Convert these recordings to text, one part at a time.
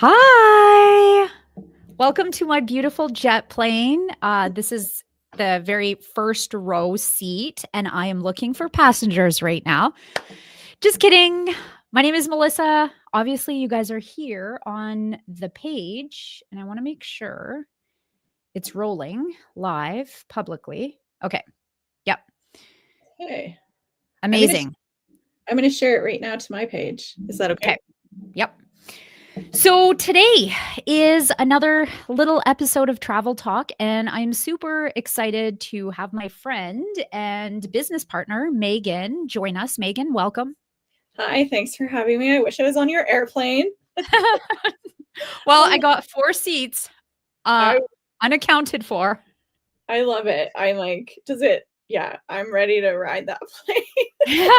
Hi. Welcome to my beautiful jet plane. This is the very first row seat, and I am looking for passengers right now. Just kidding. My name is Melissa. Obviously, you guys are here on the page, and I want to make sure it's rolling live publicly. Okay. Yep. Okay. Amazing. I'm gonna share it right now to my page. Is that okay? Okay. Yep. So today is another little episode of Travel Talk, and I'm super excited to have my friend and business partner, Megan, join us. Megan, welcome. Hi, thanks for having me. I wish I was on your airplane. Well, I got 4 seats, I unaccounted for. I love it. I'm like, I'm ready to ride that plane.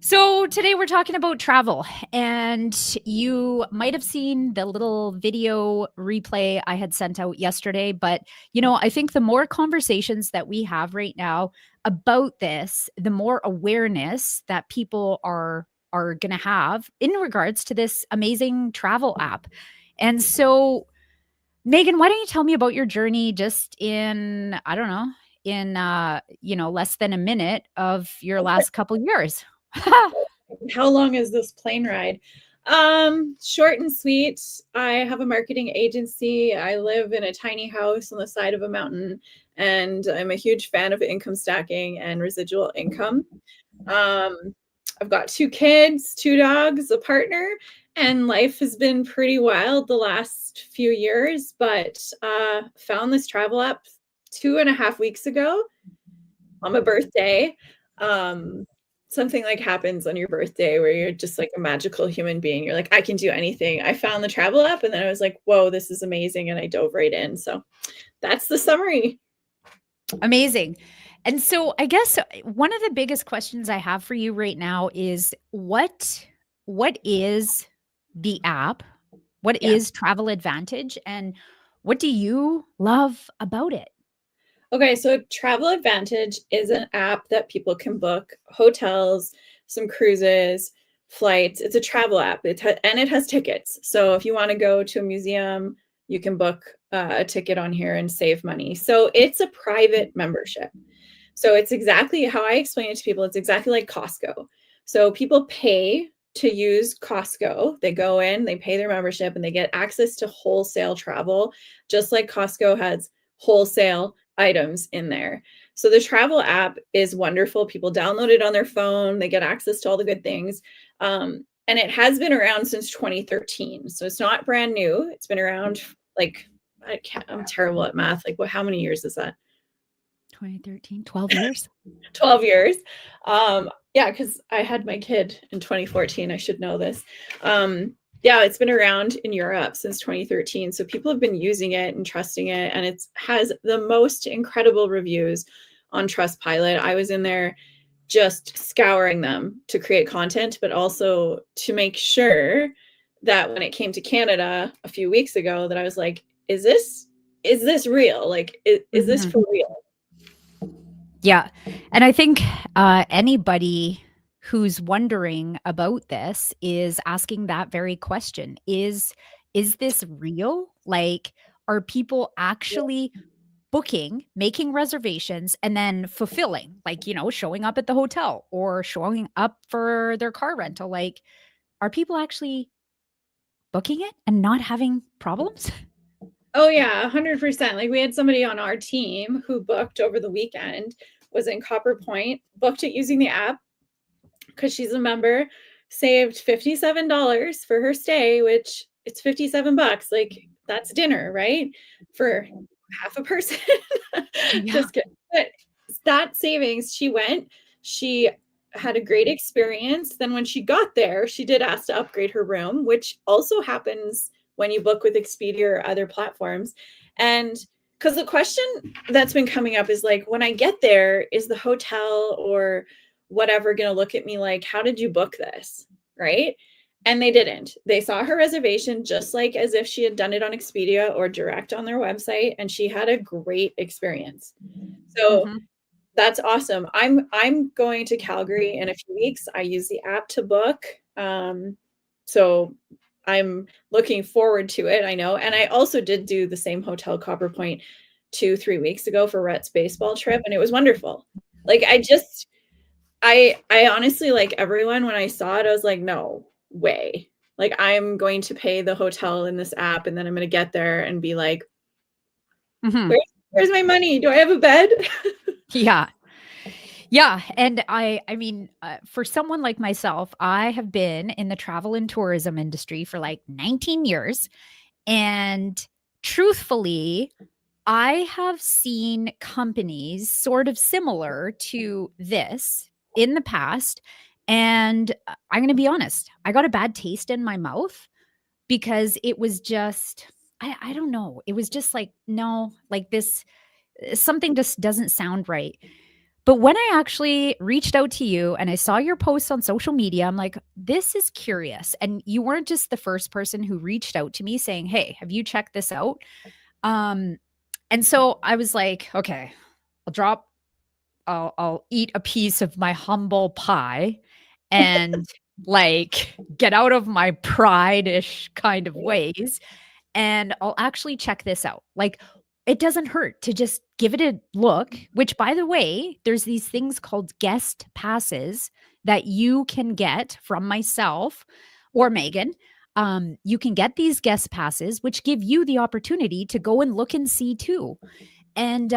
So today we're talking about travel, and you might have seen the little video replay I had sent out yesterday. But, I think the more conversations that we have right now about this, the more awareness that people are going to have in regards to this amazing travel app. And so, Megan, why don't you tell me about your journey just in, I don't know, in less than a minute of your last couple years? How long is this plane ride? Short and sweet. I have a marketing agency. I live in a tiny house on the side of a mountain, and I'm a huge fan of income stacking and residual income. I've got 2 kids, 2 dogs, a partner, and life has been pretty wild the last few years, but found this travel app 2.5 weeks ago on my birthday. Something like happens on your birthday where you're just like a magical human being. You're like, I can do anything. I found the travel app and then I was like, whoa, this is amazing. And I dove right in. So that's the summary. Amazing. And so I guess one of the biggest questions I have for you right now is what is the app? What Yeah. is Travel Advantage and what do you love about it? Okay, so Travel Advantage is an app that people can book hotels, some cruises, flights. It's a travel app. And it has tickets. So if you want to go to a museum, you can book a ticket on here and save money. So it's a private membership. So it's exactly how I explain it to people. It's exactly like Costco. So people pay to use Costco. They go in, they pay their membership, and they get access to wholesale travel, just like Costco has wholesale items in there. So the travel app is wonderful. People download it on their phone, they get access to all the good things. And it has been around since 2013. So it's not brand new. It's been around like, I'm terrible at math. Like, how many years is that? 2013, 12 years? 12 years. Yeah, because I had my kid in 2014. I should know this. Yeah, it's been around in Europe since 2013. So people have been using it and trusting it. And it has the most incredible reviews on Trustpilot. I was in there just scouring them to create content, but also to make sure that when it came to Canada a few weeks ago, that I was like, is this real? Like, is this for real? Yeah. And I think anybody who's wondering about this is asking that very question. Is this real? Like, are people actually booking, making reservations, and then fulfilling, like, showing up at the hotel or showing up for their car rental? Like, are people actually booking it and not having problems? Oh yeah, 100%. Like we had somebody on our team who booked over the weekend, was in Copper Point, booked it using the app because she's a member, saved $57 for her stay, which it's 57 bucks. Like that's dinner, right? For half a person. Yeah. Just kidding. But that savings, she had a great experience. Then when she got there, she did ask to upgrade her room, which also happens when you book with Expedia or other platforms. And because the question that's been coming up is like, when I get there, is the hotel or whatever going to look at me like, how did you book this? Right. And they didn't. They saw her reservation just like as if she had done it on Expedia or direct on their website, and she had a great experience. So Mhm. that's awesome. I'm going to Calgary in a few weeks. I use the app to book. So I'm looking forward to it. I know. And I also did do the same hotel Copper Point 2, 3 weeks ago for Rhett's baseball trip, and it was wonderful. Like I honestly, like everyone, when I saw it, I was like, no way. Like I'm going to pay the hotel in this app, and then I'm going to get there and be like, Mhm. where's my money? Do I have a bed? Yeah. Yeah, and I mean, for someone like myself, I have been in the travel and tourism industry for like 19 years, and truthfully, I have seen companies sort of similar to this in the past, and I'm going to be honest, I got a bad taste in my mouth because it was just I don't know, it was just like, no, like this something just doesn't sound right. But when I actually reached out to you and I saw your posts on social media, I'm like, this is curious. And you weren't just the first person who reached out to me saying, "Hey, have you checked this out?" Um, and so I was like, okay, I'll drop, I'll eat a piece of my humble pie and like get out of my pride-ish kind of ways, and I'll actually check this out. Like, it doesn't hurt to just give it a look, which, by the way, there's these things called guest passes that you can get from myself or Megan. You can get these guest passes, which give you the opportunity to go and look and see too. And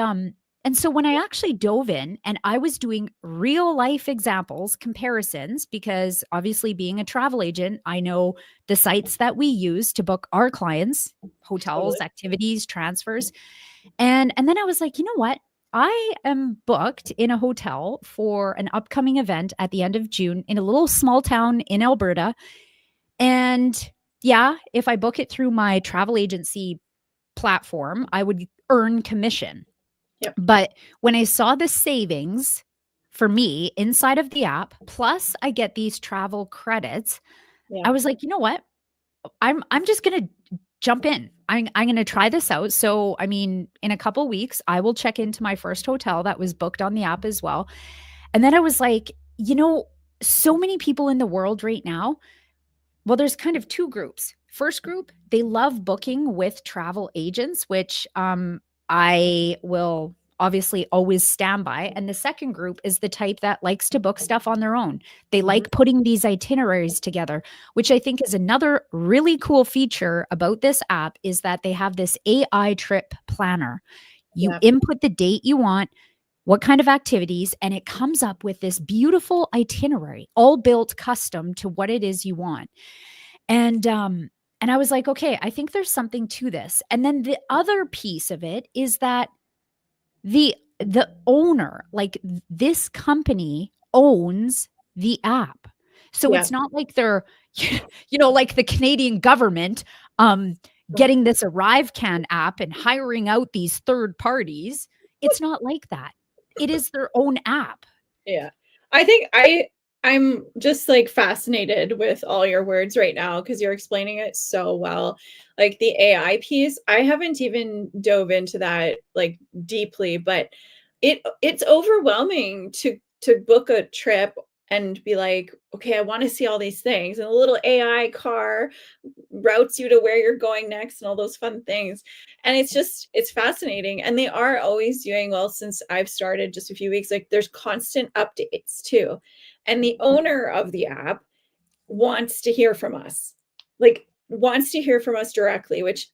and so when I actually dove in and I was doing real life examples, comparisons, because obviously being a travel agent, I know the sites that we use to book our clients, Totally. hotels, activities, transfers. And then I was like, you know what? I am booked in a hotel for an upcoming event at the end of June in a little small town in Alberta. And yeah, if I book it through my travel agency platform, I would earn commission. Yep. But when I saw the savings for me inside of the app, plus I get these travel credits, Yeah. I was like, you know what? I'm just gonna jump in. I'm gonna try this out. So I mean, in a couple weeks, I will check into my first hotel that was booked on the app as well. And then I was like, you know, so many people in the world right now, well, there's kind of two groups. First group, they love booking with travel agents, which I will obviously always stand by. And the second group is the type that likes to book stuff on their own. They Mhm. like putting these itineraries together, which I think is another really cool feature about this app is that they have this AI trip planner. You Yeah. input the date you want, what kind of activities, and it comes up with this beautiful itinerary, all built custom to what it is you want. And I was like, okay, I think there's something to this. And then the other piece of it is that the owner, like this company owns the app. So Yeah. it's not like they're, like the Canadian government um getting this ArriveCan app and hiring out these third parties. It's not like that. It is their own app. Yeah. I think I'm just like fascinated with all your words right now because you're explaining it so well. Like the AI piece, I haven't even dove into that like deeply, but it's overwhelming to book a trip and be like, okay, I want to see all these things. And a little AI car routes you to where you're going next and all those fun things. And it's fascinating. And they are always doing well since I've started just a few weeks. Like there's constant updates too. And the owner of the app wants to hear from us. Like wants to hear from us directly, which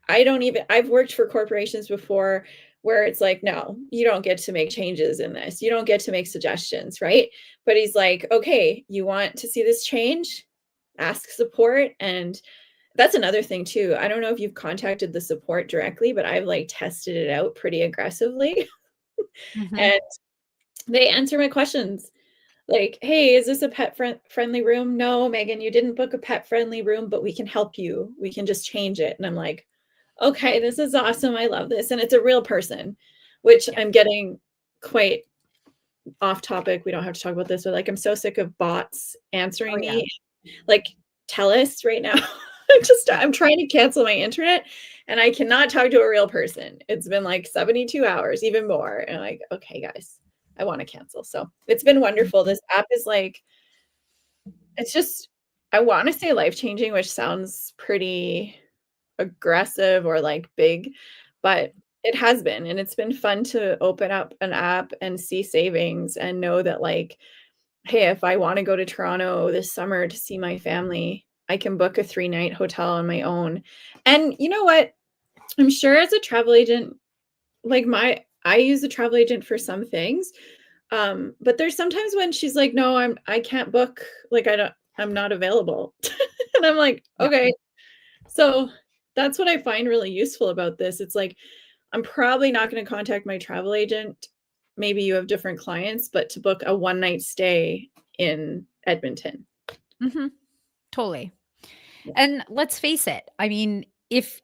I've worked for corporations before where it's like, no, you don't get to make changes in this. You don't get to make suggestions, right? But he's like, okay, you want to see this change? Ask support. And that's another thing too. I don't know if you've contacted the support directly, but I've like tested it out pretty aggressively Mhm. and they answer my questions. Like, "Hey, is this a friendly room? No, Megan, you didn't book a pet friendly room, but we can help you. We can just change it." And I'm like, "Okay, this is awesome. I love this." And it's a real person, which Yeah. I'm getting quite off topic. We don't have to talk about this, but like I'm so sick of bots Oh, answering yeah. me. Like TELUS right now. I'm trying to cancel my internet and I cannot talk to a real person. It's been like 72 hours, even more. And I'm like, okay, guys, I want to cancel. So it's been wonderful. Mhm. This app is like, it's just, I want to say life changing, which sounds pretty aggressive or like big, but it has been. And it's been fun to open up an app and see savings and know that, like, hey, if I want to go to Toronto this summer to see my family, I can book a 3-night hotel on my own. And you know what? I'm sure as a travel agent, like I use a travel agent for some things. But there's sometimes when she's like, no, I can't book, like I'm not available. And I'm like, Yeah. okay. So that's what I find really useful about this. It's like, I'm probably not going to contact my travel agent. Maybe you have different clients, but to book a 1-night stay in Edmonton. Hmm. Totally. Yeah. And let's face it. I mean, if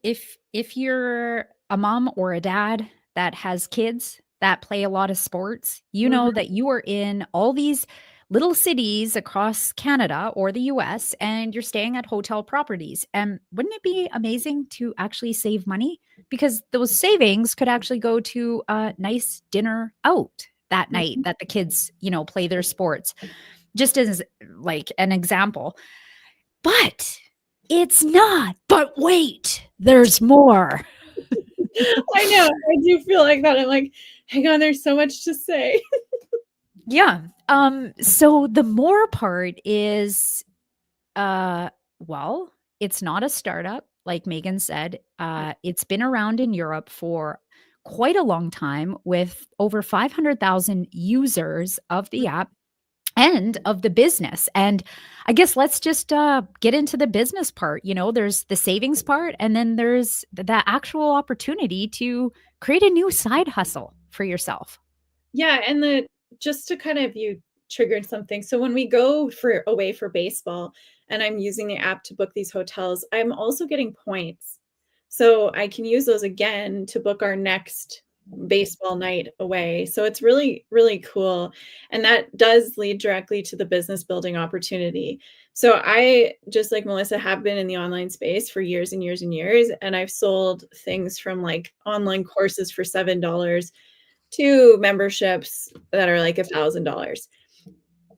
you're a mom or a dad that has kids that play a lot of sports, you know Mhm. that you are in all these little cities across Canada or the US and you're staying at hotel properties. And wouldn't it be amazing to actually save money? Because those savings could actually go to a nice dinner out that night Mhm. that the kids, play their sports. Just as like an example. But it's not. But wait, there's more. I know. I do feel like that. I'm like, hang on, there's so much to say. Yeah. So the more part is well, it's not a startup, like Megan said. It's been around in Europe for quite a long time with over 500,000 users of the app and of the business. And I guess let's just get into the business part. There's the savings part, and then there's the actual opportunity to create a new side hustle for yourself. Yeah, and the just to kind of you triggered something. So when we go for away for baseball and I'm using the app to book these hotels, I'm also getting points. So I can use those again to book our next baseball night away. So it's really, really cool. And that does lead directly to the business building opportunity. So I, just like Melissa, have been in the online space for years and years and years. And I've sold things from like online courses for $7 to memberships that are like $1,000.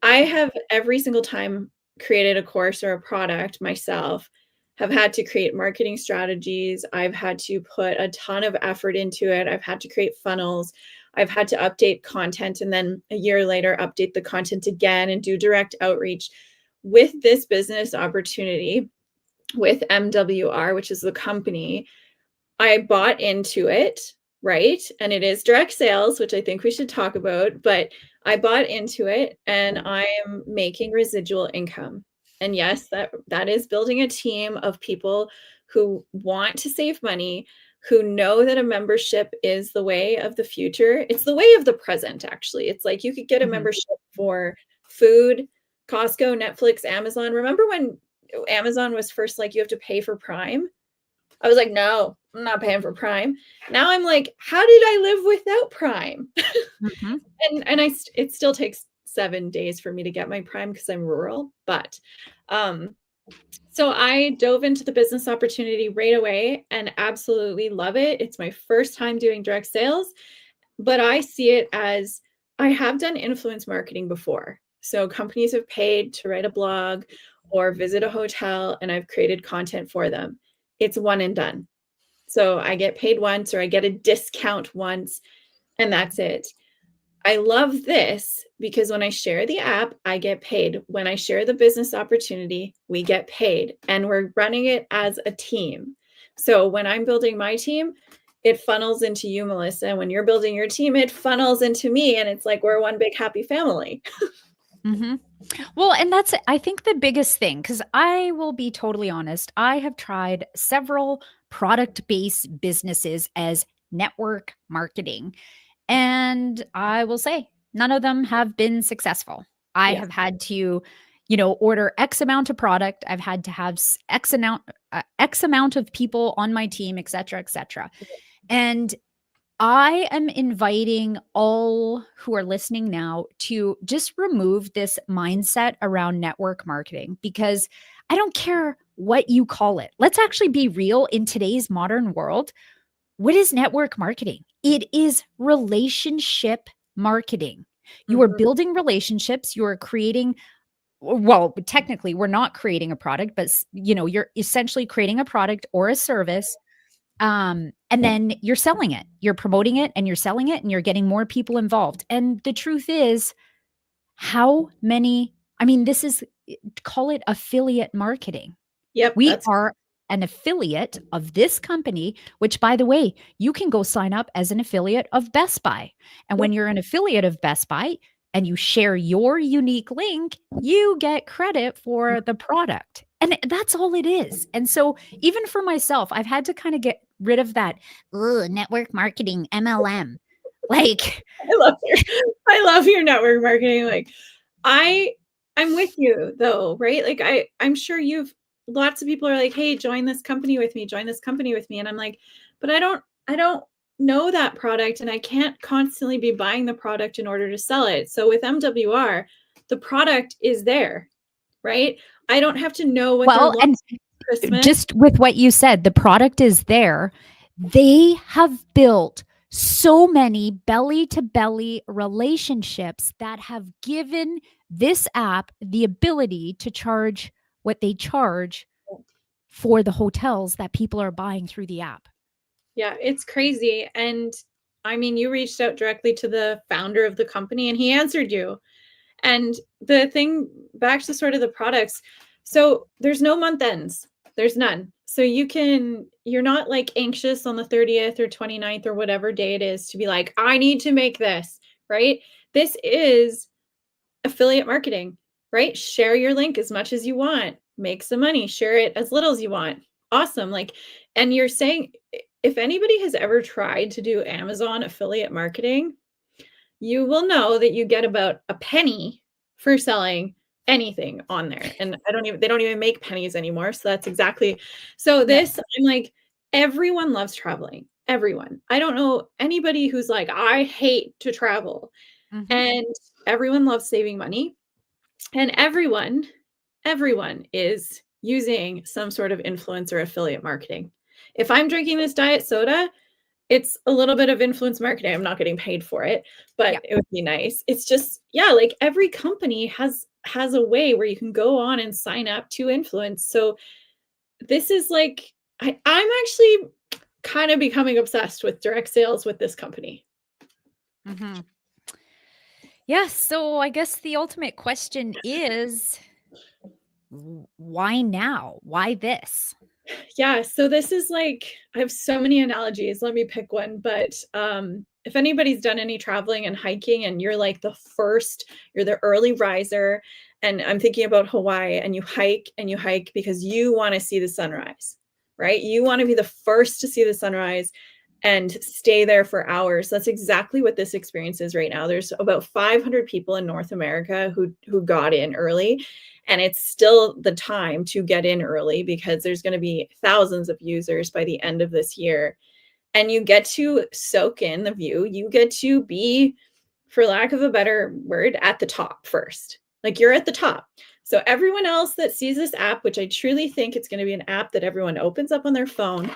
I have every single time created a course or a product myself, have had to create marketing strategies. I've had to put a ton of effort into it. I've had to create funnels. I've had to update content and then a year later update the content again and do direct outreach. With this business opportunity with MWR, which is the company, I bought into it, right? And it is direct sales, which I think we should talk about, but I bought into it and I am making residual income. And yes, that is building a team of people who want to save money, who know that a membership is the way of the future. It's the way of the present, actually. It's like you could get a Mhm. membership for food, Costco, Netflix, Amazon. Remember when Amazon was first like you have to pay for Prime? I was like, no, I'm not paying for Prime. Now I'm like, how did I live without Prime? Mhm. It still takes 7 days for me to get my Prime because I'm rural. But um, so I dove into the business opportunity right away and absolutely love it. It's my first time doing direct sales, but I see it as I have done influence marketing before. So companies have paid to write a blog or visit a hotel, and I've created content for them. It's one and done. So I get paid once or I get a discount once, and that's it. I love this because when I share the app, I get paid. When I share the business opportunity, we get paid, and we're running it as a team. So when I'm building my team, it funnels into you, Melissa. When you're building your team, it funnels into me, and it's like we're one big happy family. Mhm. Well, and that's, I think, the biggest thing, because I will be totally honest. I have tried several product based businesses as network marketing. And I will say, none of them have been successful. I Yes. have had to, order X amount of product. I've had to have X amount of people on my team, et cetera, et cetera. And I am inviting all who are listening now to just remove this mindset around network marketing, because I don't care what you call it. Let's actually be real in today's modern world. What is network marketing? It is relationship marketing. You are Mhm. building relationships, you are creating well, technically we're not creating a product, but you're essentially creating a product or a service, and then you're selling it, you're promoting it, and you're selling it, and you're getting more people involved. And the truth is, how many, I mean, this is, call it affiliate marketing. Yep, We that's are an affiliate of this company, which, by the way, you can go sign up as an affiliate of Best Buy. And when you're an affiliate of Best Buy and you share your unique link, you get credit for the product. And that's all it is. And so, even for myself, I've had to kind of get rid of that network marketing MLM. Like, I love your network marketing. Like I'm with you though, right? Like I'm sure you've lots of people are like, "Hey, join this company with me, join this company with me." And I'm like, "But I don't know that product and I can't constantly be buying the product in order to sell it." So with MWR, the product is there, right? I don't have to know what they're well, and launching for Christmas. just with what you said, the product is there. They have built so many belly to belly relationships that have given this app the ability to charge what they charge for the hotels that people are buying through the app. Yeah, it's crazy. And I mean, you reached out directly to the founder of the company and he answered you. And the thing back to sort of the products. So there's no month ends. There's none. So you're not like anxious on the 30th or 29th or whatever day it is to be like, I need to make this, right? This is affiliate marketing, right? Share your link as much as you want, make some money, share it as little as you want. Awesome. Like, and you're saying, if anybody has ever tried to do Amazon affiliate marketing, you will know that you get about a penny for selling anything on there. And they don't even make pennies anymore. So that's exactly, so Yeah. this, I'm like, everyone loves traveling. Everyone. I don't know anybody who's like, I hate to travel. Mm-hmm. And everyone loves saving money. And everyone is using some sort of influencer affiliate marketing. If I'm drinking this diet soda, it's a little bit of influence marketing. I'm not getting paid for it, but Yeah. it would be nice. It's just, yeah, like every company has a way where you can go on and sign up to influence. So this is like I'm actually kind of becoming obsessed with direct sales with this company. Mm-hmm. Yeah. So I guess the ultimate question is, why now? Why this? Yeah, so this is like I have so many analogies. Let me pick one, but if anybody's done any traveling and hiking and you're like you're the early riser, and I'm thinking about Hawaii, and you hike because you want to see the sunrise, right? You want to be the first to see the sunrise and stay there for hours. That's exactly what this experience is right now. There's about 500 people in North America who got in early, and it's still the time to get in early because there's going to be thousands of users by the end of this year. And you get to soak in the view. You get to be, for lack of a better word, at the top first. Like you're at the top. So everyone else that sees this app, which I truly think it's going to be an app that everyone opens up on their phone,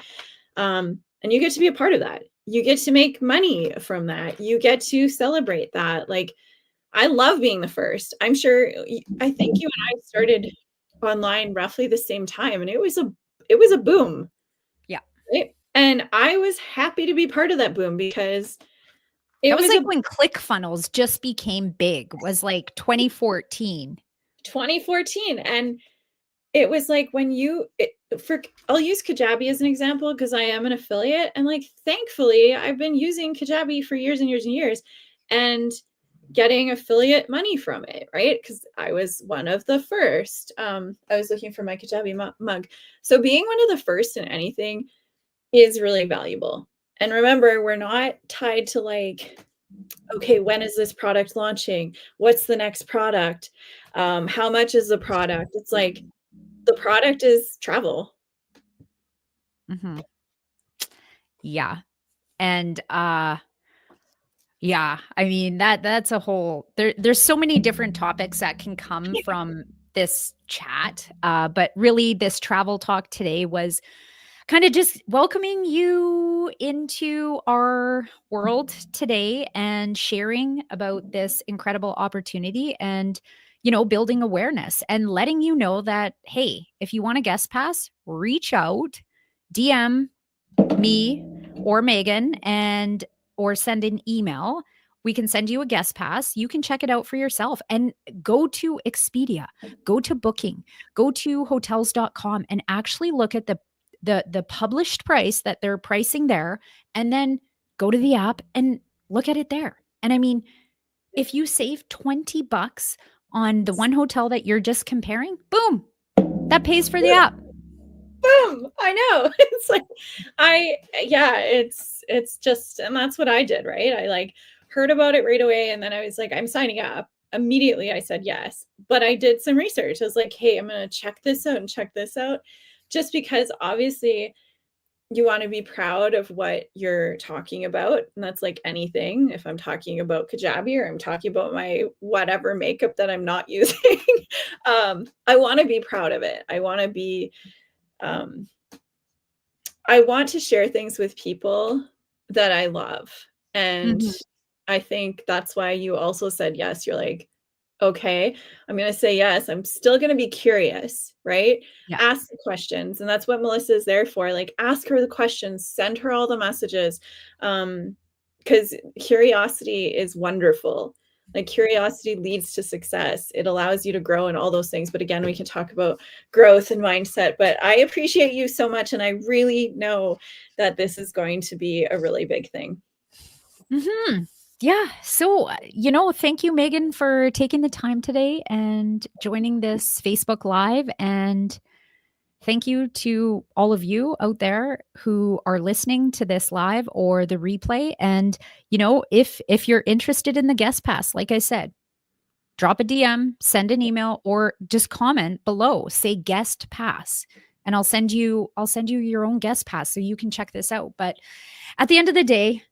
and you get to be a part of that. You get to make money from that. You get to celebrate that. Like I love being the first. I'm sure I think you and I started online roughly the same time, and it was a boom. Yeah. Right? And I was happy to be part of that boom because it That was was like a when ClickFunnels just became big, was like 2014. 2014, and it was like when I'll use Kajabi as an example because I am an affiliate, and like thankfully I've been using Kajabi for years and years and years and getting affiliate money from it, right? Because I was one of the first. I was looking for my Kajabi mug. So being one of the first in anything is really valuable. And remember, we're not tied to like, okay, when is this product launching? What's the next product? How much is the product? It's like the product is travel. Mm-hmm. Yeah. And yeah, I mean that's a whole there's so many different topics that can come from this chat. But really this travel talk today was kind of just welcoming you into our world today and sharing about this incredible opportunity and, building awareness and letting you know that, hey, if you want a guest pass, reach out, DM me or Megan or send an email. We can send you a guest pass. You can check it out for yourself and go to Expedia, go to Booking, go to hotels.com and actually look at the published price that they're pricing there, and then go to the app and look at it there. And I mean, if you save $20 on the one hotel that you're just comparing, boom, that pays for the app. Boom. I know. It's like it's just, and that's what I did, right? I like heard about it right away, and then I was like, I'm signing up. Immediately I said yes. But I did some research. I was like, hey, I'm gonna check this out and check this out. Just because obviously you want to be proud of what you're talking about. And that's like anything. If I'm talking about Kajabi or I'm talking about my whatever makeup that I'm not using, I want to be proud of it. Um, I want to share things with people that I love. And Mhm. I think that's why you also said yes. You're like, okay, I'm going to say yes. I'm still going to be curious, right? Yeah. Ask the questions. And that's what Melissa is there for. Like, ask her the questions, send her all the messages. Because curiosity is wonderful. Like, curiosity leads to success. It allows you to grow and all those things. But again, we can talk about growth and mindset. But I appreciate you so much. And I really know that this is going to be a really big thing. Mhm. Yeah. So, thank you, Megan, for taking the time today and joining this Facebook Live. And thank you to all of you out there who are listening to this live or the replay. And, if you're interested in the guest pass, like I said, drop a DM, send an email, or just comment below, say guest pass. And I'll send you your own guest pass so you can check this out. But at the end of the day,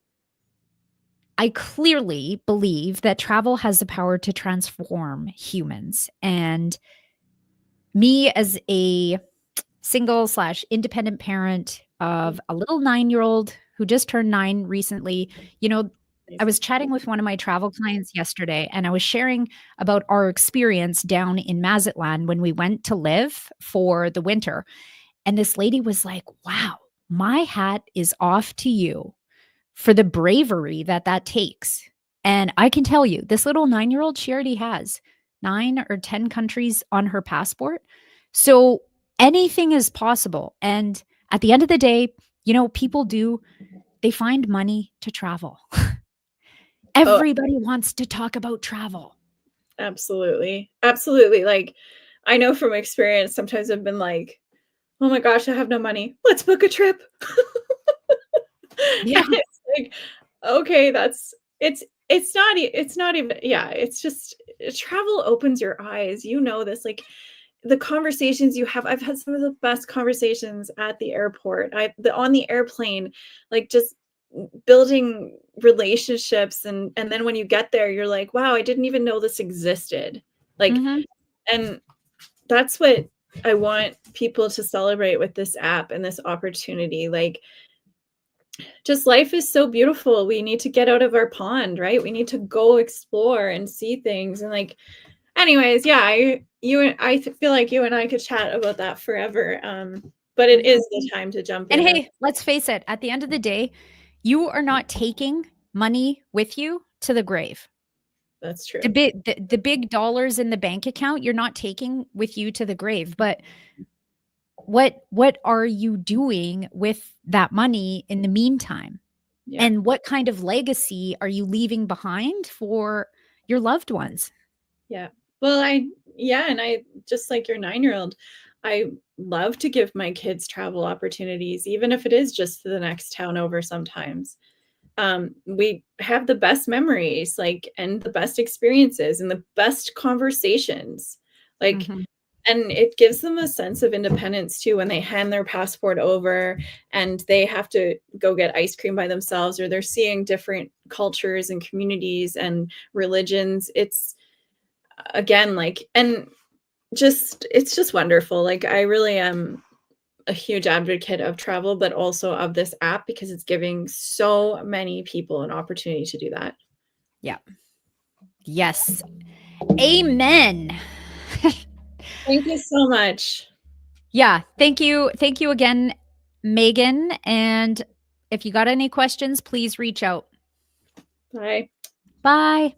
I clearly believe that travel has the power to transform humans. And me, as a single/independent parent of a little 9-year-old who just turned 9 recently, I was chatting with one of my travel clients yesterday, and I was sharing about our experience down in Mazatlan when we went to live for the winter. And this lady was like, wow, my hat is off to you for the bravery that takes. And I can tell you, this little 9-year-old, she already has 9 or 10 countries on her passport. So anything is possible. And at the end of the day, people they find money to travel. Everybody wants to talk about travel. Absolutely. Absolutely. Like, I know from experience, sometimes I've been like, oh my gosh, I have no money. Let's book a trip. Yeah. And it's like, okay, it's not even, yeah, it's just travel opens your eyes. You know this, like the conversations you have. I've had some of the best conversations at the airport. On the airplane, like just building relationships, and then when you get there you're like, wow, I didn't even know this existed. Like, Mhm. and that's what I want people to celebrate with this app and this opportunity. Like, just life is so beautiful. We need to get out of our pond, right? We need to go explore and see things. And like, anyways, yeah, feel like you and I could chat about that forever. But it is the time to jump And in. hey, let's face it, at the end of the day, you are not taking money with you to the grave. That's true. The big dollars in the bank account, you're not taking with you to the grave. But what are you doing with that money in the meantime? Yeah. And what kind of legacy are you leaving behind for your loved ones? Yeah. Well, and I, just like your 9-year-old, I love to give my kids travel opportunities, even if it is just to the next town over sometimes. We have the best memories, like, and the best experiences and the best conversations. Like, Mhm. and it gives them a sense of independence too when they hand their passport over and they have to go get ice cream by themselves, or they're seeing different cultures and communities and religions. It's, again, like, and just, it's just wonderful. Like, I really am a huge advocate of travel, but also of this app because it's giving so many people an opportunity to do that. Yeah. Yes. Amen. Thank you so much. Yeah. Thank you. Thank you again, Megan. And if you got any questions, please reach out. Bye. Bye.